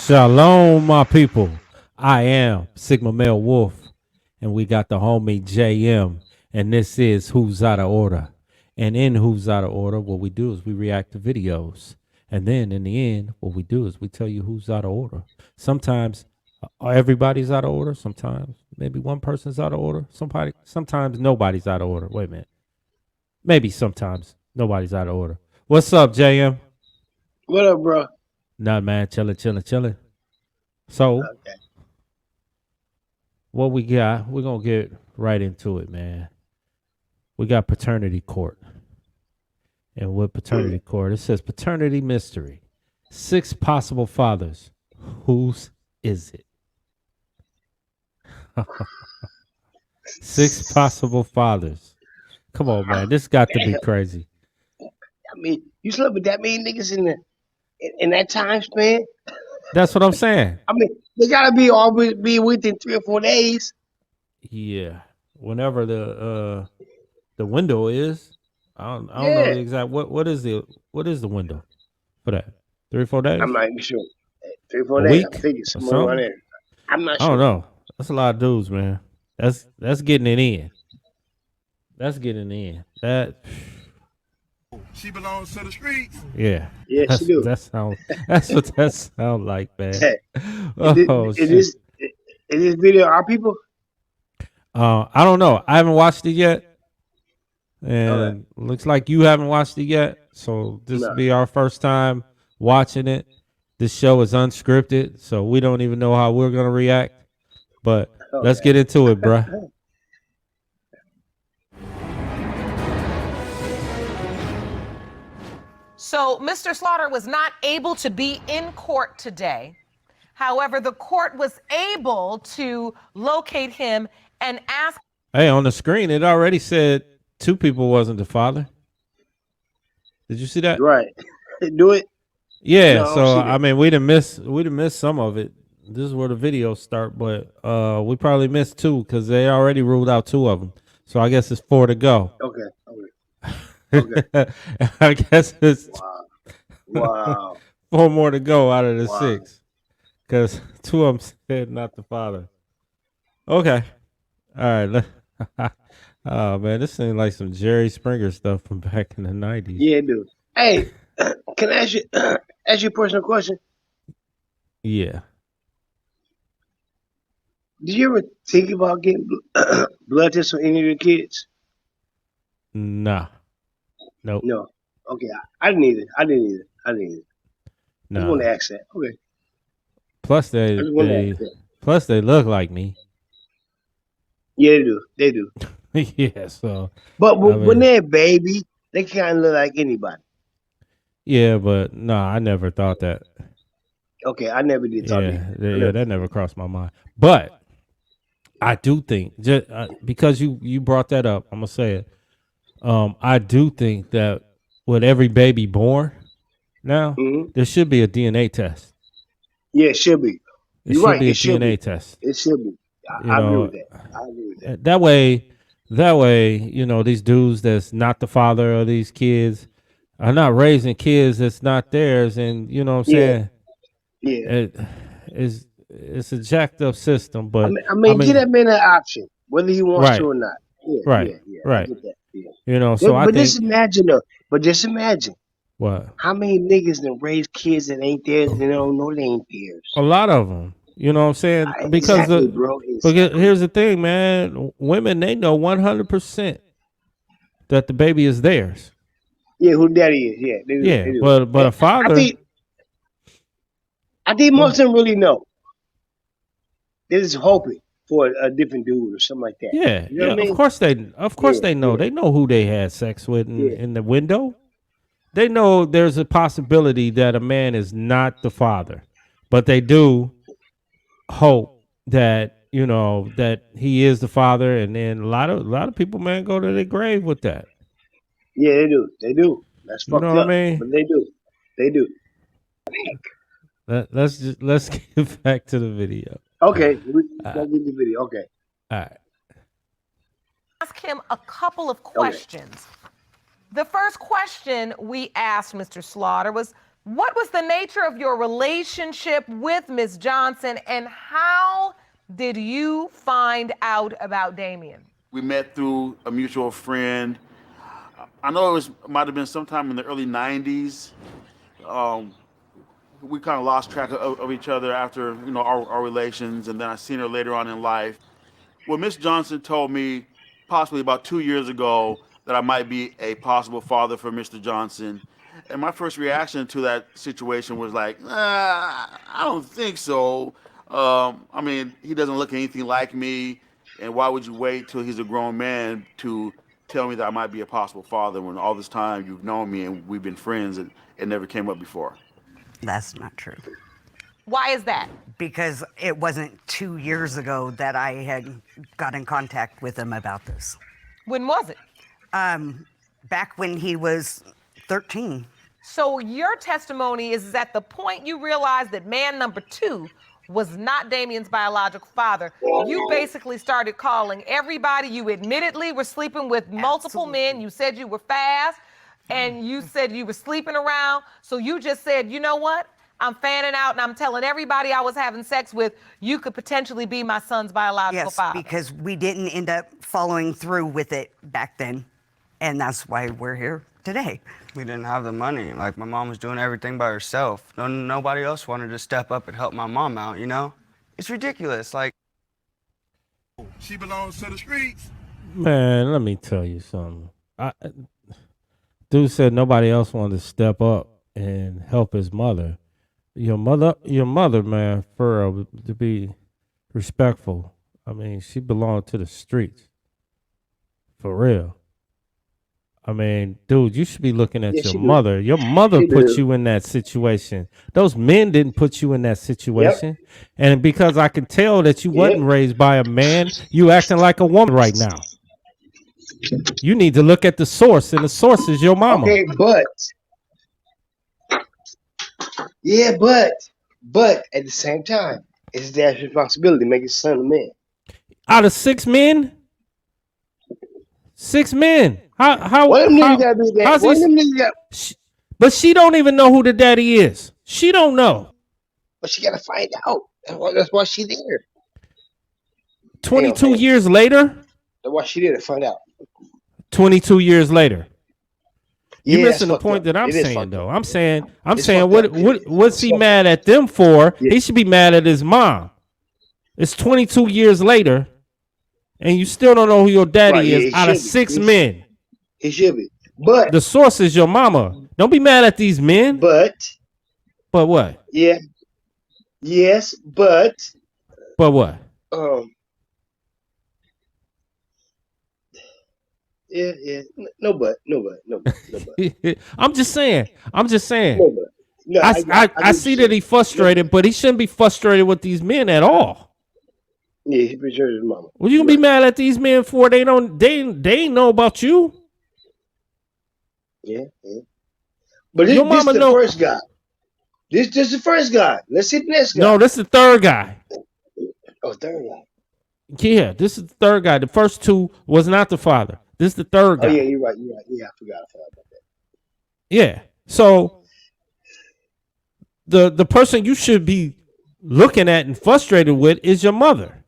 Shalom, my people. I am Sigma Male Wolf, and we got the homie JM, and this is Who's Out of Order. And in Who's Out of Order, what we do is we react to videos. And then in the end, what we do is we tell you who's out of order. Sometimes everybody's out of order. Sometimes maybe one person's out of order. Sometimes nobody's out of order. Wait a minute. Maybe sometimes nobody's out of order. What's up, JM? What up, bro? Nah, man, chilling. So, Okay. what we got, we're going to get right into it, man. We got Paternity Court. And with Paternity Court, it says paternity mystery. 6 possible fathers. Whose is it? 6 possible fathers. Come on, man. This got to be crazy. I mean, you slept with that many niggas in that time span? That's what I'm saying. I mean, they gotta be always be within 3 or 4 days. Yeah. Whenever the window is, I don't know Yeah. the exact what is the window for that? 3 or 4 I'm days? not even sure. 3 or 4 A days. I week think it's or somewhere around something? there. I'm not I don't sure. know. That's a lot of dudes, man. That's getting it in. That's getting in. That She belongs to the streets. yeah. Yeah, she do. That's what that sound like, man. in, Oh in shit. this in this video, our people. I don't know. I haven't watched it yet. Okay. And looks like you haven't watched it yet. So this will No. be our first time watching it. This show is unscripted, so we don't even know how we're gonna react. But let's Okay. get into it, bruh. So Mr. Slaughter was not able to be in court today. However, the court was able to locate him and ask. Hey, on the screen, it already said 2 people wasn't the father. Did you see that? Right. Do it. Yeah. No, I don't So see I that. mean, we didn't miss some of it. This is where the videos start, but we probably missed 2 because they already ruled out 2 of them. So I guess it's 4 to go. Okay. Okay. I guess it's Wow. Wow. 4 more to go out of the Wow. 6 because 2 of them said not the father. Okay. All right. Oh man, this seems like some Jerry Springer stuff from back in the 90s. Yeah, dude. Hey, can I ask you a personal question? Yeah. Did you ever think about getting blood tests for any of your kids? Nah. Nope. No. Okay, I didn't either. I didn't either. I just want Nah. to ask that. Okay, Plus I just want to ask that. they look like me. Yeah, they do. They do. Yeah, so But I when mean, they're a baby, they kind of look like anybody. yeah, but nah, I never thought that. Okay, I never did thought that. Yeah, that never crossed my mind. But I do think just because you brought that up, I'm gonna say it. I do think that with every baby born now, Mm-hmm. there should be a DNA test. Yeah, it should be. It You're should right. be a It should DNA be. test. It should be. You I agree know, with that. I agree with that. that way, you know, these dudes that's not the father of these kids are not raising kids that's not theirs, and you know what I'm Yeah, saying? yeah. It is it's a jacked up system, but I I mean, give mean, that man an option, whether he wants to right, or not. Yeah, right, yeah, yeah. I right. get that. Yeah. You know, so I But just think imagine though. But just imagine what how many niggas that raise kids that ain't theirs and they don't know they ain't theirs. a lot of them. You know what I'm saying? Because Exactly, bro. here's Exactly. the thing, man. Women they know 100% that the baby is theirs. Yeah, who daddy is? Yeah, they do. They Yeah, do. but a I father. think I think most of them really know. They're just hoping for a different dude or something like that. Yeah, You know yeah. what I mean? Of course Yeah, they know. yeah, They know who they had sex with yeah. in the window. They know there's a possibility that a man is not the father, but they do hope that you know that he is the father. And then a lot of people, man, go to their grave with that. Yeah, they do. They do. That's You know fucked what I up. mean? But they do. They do. Let's get back to the video. Okay, we Uh, go get the video. Okay. all right. Ask him a couple of Okay. questions. The first question we asked Mr. Slaughter was What was the nature of your relationship with Miss Johnson, and how did you find out about Damien? We met through a mutual friend. I know might have been sometime in the early 90s. We kind of lost track of each other after our relations, and then I seen her later on in life. Well, Miss Johnson told me possibly about 2 years ago that I might be a possible father for Mr. Johnson. And my first reaction to that situation was like, I don't think so. I mean, he doesn't look anything like me. And why would you wait till he's a grown man to tell me that I might be a possible father when all this time you've known me and we've been friends and it never came up before? That's not true. Why is that? Because it wasn't 2 years ago that I had got in contact with him about this. When was it? Back when he was 13. So your testimony is at the point you realized that man number 2 was not Damien's biological father. You basically started calling everybody. You admittedly were sleeping with multiple men. You said you were fast, and you said you were sleeping around. So you just said, you know what? I'm fanning out and I'm telling everybody I was having sex with, you could potentially be my son's biological father. Yes, because we didn't end up following through with it back then. And that's why we're here today. We didn't have the money. Like, my mom was doing everything by herself. Nobody else wanted to step up and help my mom out, you know? It's ridiculous. Like, She belongs to the streets. Man, let me tell you something. Dude said nobody else wanted to step up and help his mother. Your mother, man, for to be respectful. I mean, she belonged to the streets. For real. I mean, dude, you should be looking at your mother. Your mother put you in that situation. Those men didn't put you in that situation. Yep. And because I can tell that you wasn't raised by a man, you acting like a woman right now. You need to look at the source, and the source is your mama. Okay, but at the same time, it's dad's responsibility to make his son a man. Out of 6 men? 6 men. But she don't even know who the daddy is. She don't know. But she gotta find out. That's why she there. 22 years later? That's why she there to find out. 22 years later. You're missing the point that I'm saying, though. I'm saying, what's he mad at them for? Yeah. He should be mad at his mom. It's 22 years later, and you still don't know who your daddy is out of 6 men. He should be. But the source is your mama. Don't be mad at these men. But what? Yeah. Yes, but what? Yeah. No, but. I'm just saying. No, but. No, I see that he's frustrated, but he shouldn't be frustrated with these men at all. Yeah, he's frustrated his mama. Well, you gonna be mad at these men for they ain't know about you. Yeah. But this is the first guy. This is the first guy. Let's see the next guy. No, this is the third guy. Oh, third guy. Yeah, this is the third guy. The first 2 was not the father. This is the third guy. Oh, yeah, you're right. Yeah, I forgot about that. Yeah. So the person you should be looking at and frustrated with is your mother.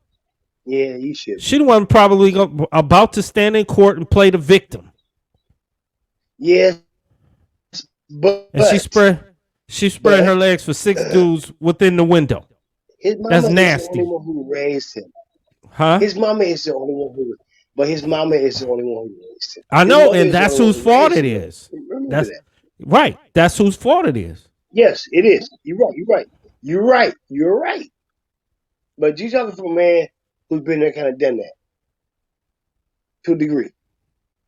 Yeah, you should. She the one probably about to stand in court and play the victim. Yes. But she spread her legs for 6 dudes within the window. His mama That's nasty. Is the only one who raised him. Huh? His mama is the only one who raised him. I know, and that's whose fault it is. That's right. That's whose fault it is. Yes, it is. You're right. But you talking from a man who's been there, kind of done that to a degree.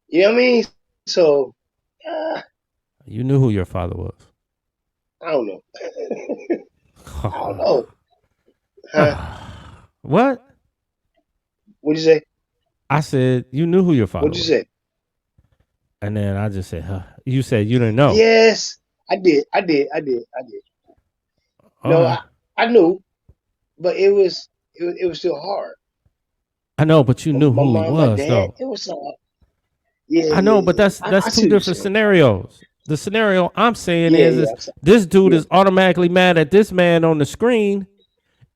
You know what I mean? So, you knew who your father was. I don't know. I don't know. What? What'd you say? I said you knew who your father was. What'd you say? And then I just said, huh. You said you didn't know. Yes, I did. No, I knew, but it was still hard. I know, but you knew who he was, though. It was so hard. Yeah, I know, but that's 2 different scenarios. The scenario I'm saying Yeah, is this dude yeah. is automatically mad at this man on the screen,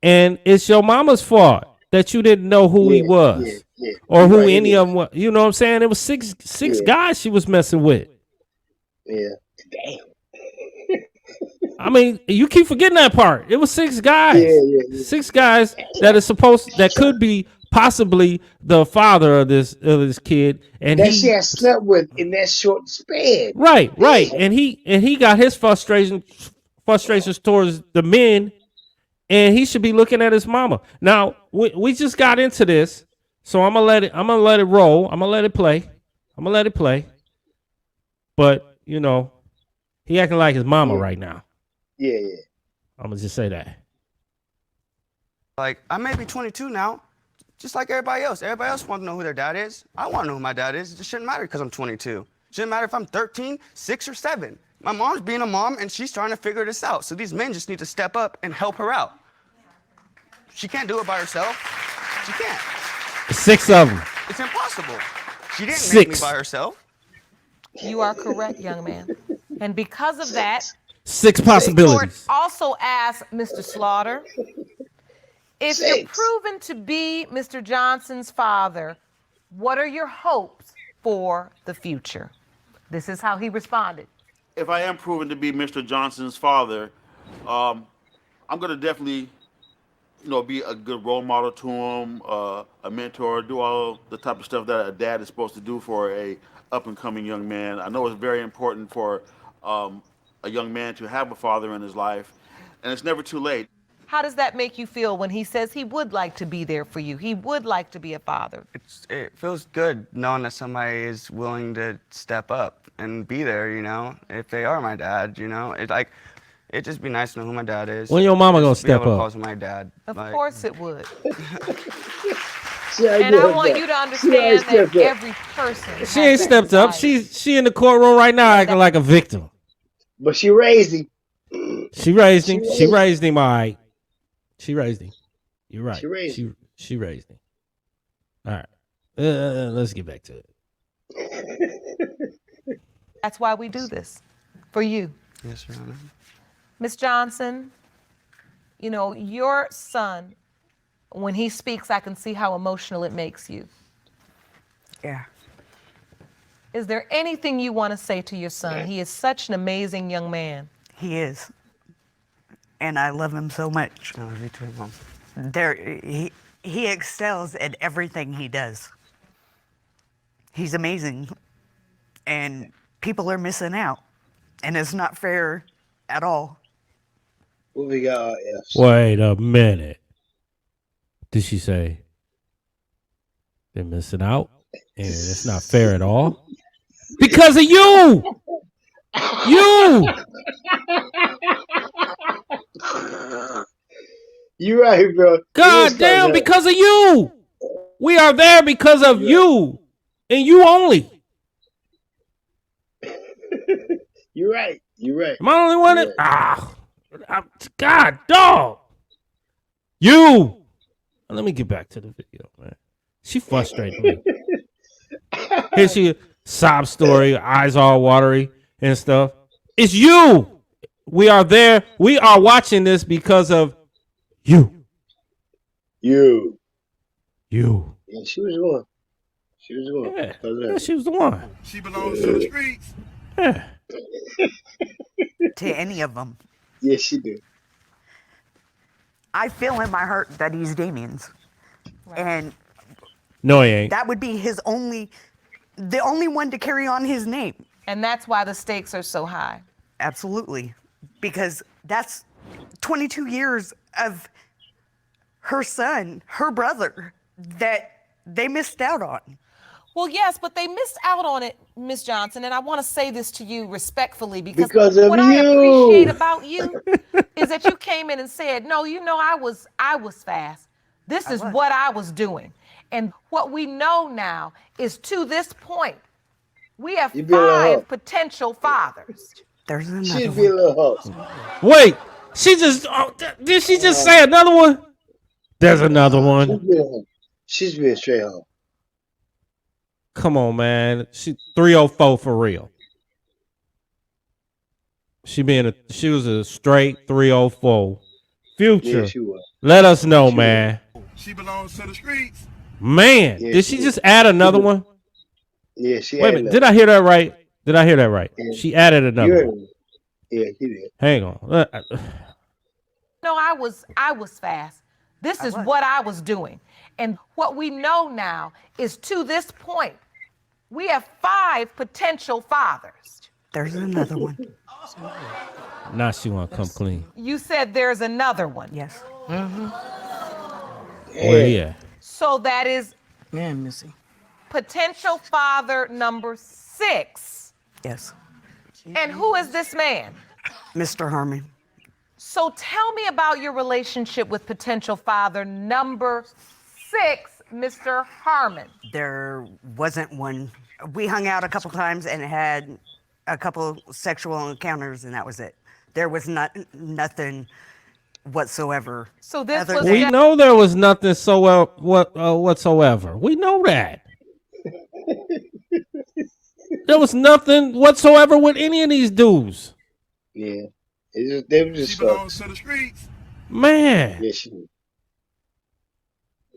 and it's your mama's fault that you didn't know who he Yeah, yeah, was yeah. or You're who right. It any of is. them were. You know what I'm saying? It was six Yeah, guys she was messing with. yeah. Damn. I mean, you keep forgetting that part. It was six Yeah, guys. yeah, yeah. Six guys Damn. that could be possibly the father of this kid, and That she he has slept with in that short span. right, Damn. and he got his frustrations towards the men, and he should be looking at his mama. Now we just got into this, so I'm gonna let it roll. I'm gonna let it play. But you know, he acting like his mama Yeah, right now. yeah, yeah. I'm gonna just say that. Like, I may be 22 now, just like everybody else. Everybody else wants to know who their dad is. I want to know who my dad is. It shouldn't matter because I'm 22. It shouldn't matter if I'm 13, 6, or 7. My mom's being a mom, and she's trying to figure this out. So these men just need to step up and help her out. She can't do it by herself. She can't. 6 of them. It's impossible. She didn't make me 6. by herself. You are correct, young man. And because of that, 6 the court possibilities. also asked Mr. Slaughter, if you're 6. proven to be Mr. Johnson's father, what are your hopes for the future? This is how he responded. If I am proven to be Mr. Johnson's father, I'm going to definitely, be a good role model to him, a mentor, do all the type of stuff that a dad is supposed to do for a up and coming young man. I know it's very important for a young man to have a father in his life, and it's never too late. How does that make you feel when he says he would like to be there for you? He would like to be a father. It feels good knowing that somebody is willing to step up and be there, if they are my dad, It'd just be nice to know who my dad is. When your mama gonna Just be able step to up? call somebody dad. Of course it would. She already And I did want that. you to She already understand that stepped up. every person has She ain't that stepped up. desire. She in the courtroom right now acting like a victim. But she raised him. She raised him. She She raised- raised him. All right. She raised him. You're right. She raised She raised him. All right. Let's get back to it. That's why we do this, for you. Yes, Your Honor. Ms. Johnson, your son, when he speaks, I can see how emotional it makes you. Yeah. Is there anything you want to say to your son? He is such an amazing young man. He is. And I love him so much. I love you too, Mom. He excels at everything he does. He's amazing. And people are missing out. And it's not fair at all. What we got? F's. Wait a minute. Did she say they're missing out and it's not fair at all? Because of you! You! You right, bro. God damn, because of you! We are there because of you! And you only. You're right. You're right. Am I the only one that... Yeah. God, dog! You! Let me get back to the video, man. She frustrated me. Here she sob story, eyes all watery and stuff. It's you. We are there. We are watching this because of you. You. You. Yeah, she was the one. She was the one. Yeah. Because of Yeah, that. she was the one. She belongs to the streets. Yeah. To any of them. Yeah, she did. I feel in my heart that he's Damien's. And No, he ain't. that would be the only one to carry on his name. And that's why the stakes are so high. Absolutely. Because that's 22 years of her son, her brother, that they missed out on. Well, yes, but they missed out on it, Ms. Johnson, and I want to say this to you respectfully Because of what I you. appreciate about you is that you came in and said, no, I was fast. This is what I was doing. And what we know now is, to this point, we have You be a little 5 hoe. potential fathers. There's another She'd be a one. little hoe. Wait. She just... did she just say another one? There's another She's one. being a hoe. She's being straight hoe. Come on, man. She 304 for real. She was a straight 304. Yeah, Future, she was. let us know, She man. She belongs to the streets. Man, Yeah, did she just add another one? Yeah, she Wait a had minute, another. did I hear that right? Did I hear that right? Yeah. She added You another heard one. me. Yeah, she did. Hang on. No, I was fast. This is what I was doing. And what we know now is, to this point, we have 5 potential fathers. There's another one. Now she want to come clean. You said there's another one. Yes. Where he at? So that is Man, Missy. potential father number 6. Yes. And who is this man? Mr. Harmon. So tell me about your relationship with potential father number 6, Mr. Harmon. There wasn't one. We hung out a couple times and had a couple sexual encounters, and that was it. There was nothing whatsoever. So this other was than- We know there was nothing whatsoever. We know that. There was nothing whatsoever with any of these dudes. Yeah. They were just She belongs to the streets. Man, Yeah, she did.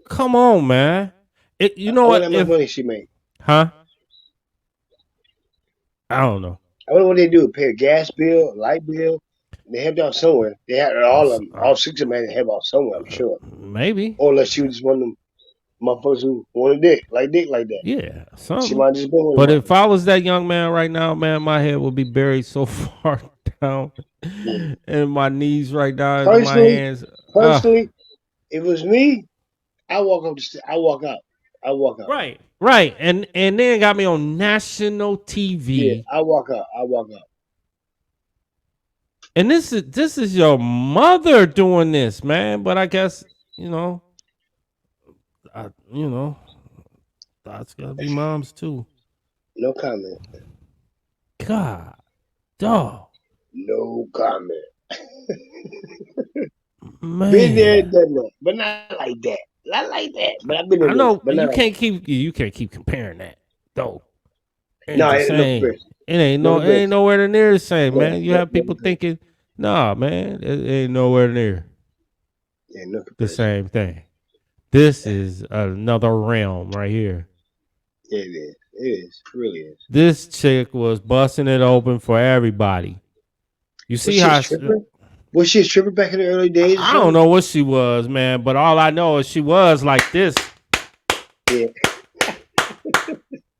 come on, man. You know I what? wonder how much money she made. Huh? I don't know. I wonder what they do. Pay a gas bill, light bill. They have out somewhere. They had all of them. All 6 of them had to have out somewhere, I'm sure. Maybe. Or unless she was just one of them motherfuckers who wanted dick like that. Yeah, She something. might have just been one But of them. if I was that young man right now, man, my head would be buried so far down, and my knees right now, and my Personally- hands. Personally, if it was me, I walk up. I walk out. I walk out. Right, and then got me on national TV. Yeah, I walk out. I walk out. And this is your mother doing this, man. But I guess that's gotta be moms too. No comment. God, dog, No comment. man. Been there, done that, but not like that. Not like that. But I've been there. I know, but you not can't keep comparing that though. No, the it ain't no same. comparison. It ain't No it ain't nowhere near the same, No, man. You no, have no people comparison. thinking, nah, man, it ain't nowhere near Yeah, no the comparison. same thing. This is another realm right here. Yeah, it is. It is. It really is. This chick was busting it open for everybody. You see Was she how a stripper? Was she a stripper back in the early days? or I don't something? know what she was, man, but all I know is she was like this. Yeah.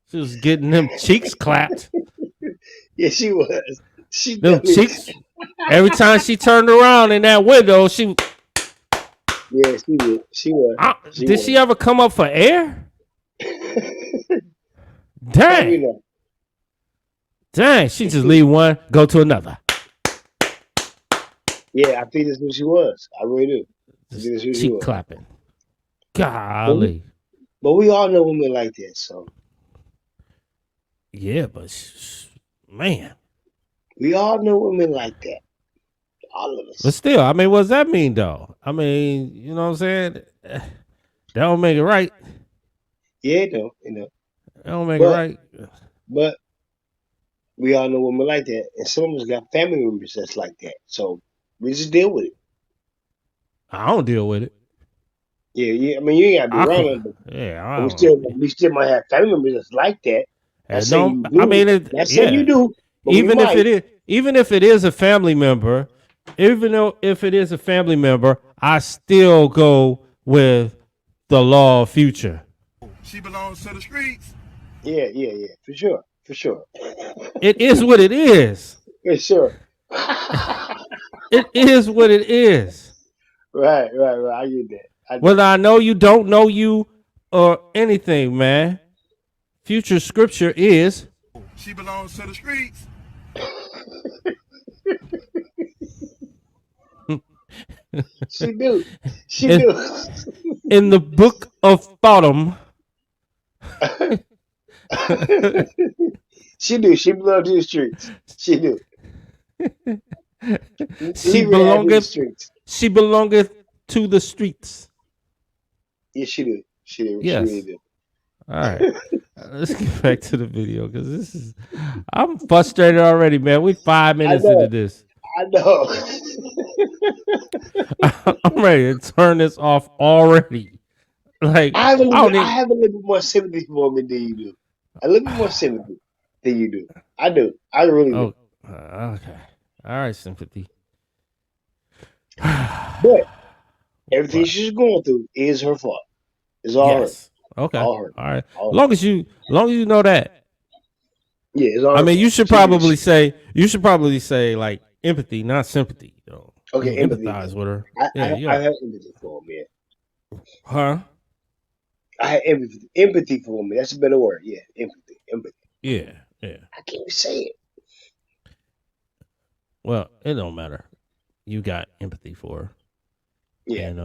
She was getting them cheeks clapped. Yeah, she was. She Them definitely- cheeks. Every time she turned around in that window, she Yeah, she did. She was. did she ever come up for air? Probably Dang. not. Dang, she just leave one, go to another. Yeah, I think that's what she was. I really do. I think that's what she Cheek was. clapping. Golly. But we all know women like that, so Yeah, but man. we all know women like that. All of us. But still, I mean, what does that mean though? I mean, you know what I'm saying? That don't make it right. Yeah, no, you know. That don't make But- it right. But we all know women like that, and some of us got family members that's like that. So we just deal with it. I don't deal with it. Yeah. I mean, you ain't gotta be wrong, but Yeah, we still might have family members that's like that. That's saying you do. I mean, That's saying you do. But even we if it is, even if it is a family member, if it is a family member, I still go with the law of future. She belongs to the streets. Yeah, for sure, It is what it is. for sure. It is what it is. Right. I get that. Whether I know you, don't know you, or anything, man. Future scripture is She belongs to the streets. She do. And- in the book of Bottom. She do. She belongs to the streets. She do. She Leave her ass in the belongeth. streets. She belongeth to the streets. Yeah, she do. She do. Yes. She really do. All right. Let's get back to the video because I'm frustrated already, man. We 5 minutes into this. I know. I'm ready to turn this off already. Like, I have a I little don't bit, I even. have a little bit more sympathy for me than you do. A little bit more sympathy than you do. I do. I really do. Oh, okay. All right, sympathy. But everything What? she's going through is her fault. It's all her. Yes. Okay. All her. All right. All her. Long as you know that. Yeah, it's all I her mean, fault. you should probably say like empathy, not sympathy. Okay, empathy. Empathize with her. I Yeah. have empathy for him, man. Huh? I have empathy for me. That's a better word. Yeah, empathy. Yeah. I can't say it. Well, it don't matter. You got empathy for her. Yeah. And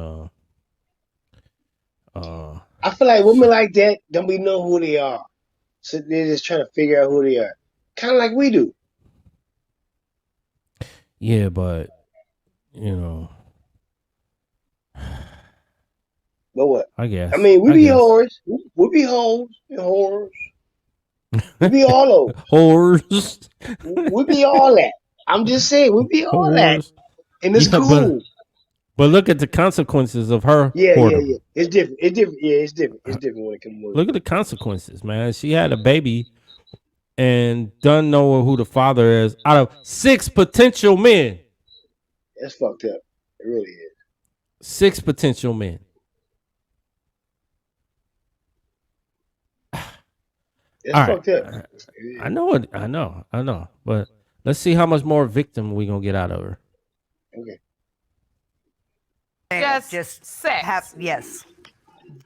I feel like women like that don't be know who they are. So they're just trying to figure out who they are. Kind of like we do. yeah, but But what? I guess. I mean, we be whores. We be hoes and whores. We be all those. Whores. We be all that. I'm just saying, we be all that. Whores. And it's Yeah, cool. But look at the consequences of her Yeah. whoredom. It's different. Yeah, it's different. It's different when it comes to Look at the consequences, man. She had a baby and doesn't know who the father is out of 6 potential men. That's fucked up. It really is. 6 potential men. That's All fucked right. up. I know it. I know. But let's see how much more victim we gonna get out of her. Okay. Just sex. Yes.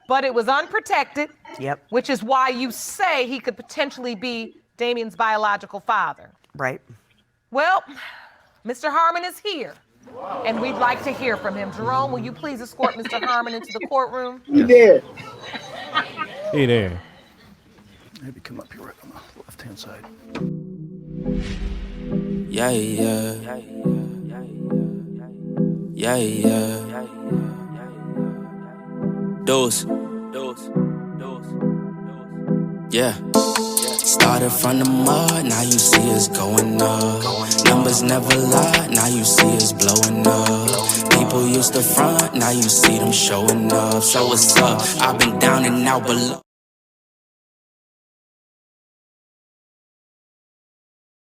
But it was unprotected, Yep. which is why you say he could potentially be Damien's biological father. Right. Well, Mr. Harmon is here, and we'd like to hear from him. Jerome, will you please escort Mr. Harmon into the courtroom? You there? Hey there. Maybe come up here right on the left-hand side. Yeah. Dose. Yeah. Started from the mud, now you see us going up. Numbers never lie, now you see us blowing up. People used to front, now you see them showing up. So what's up? I've been down and out below.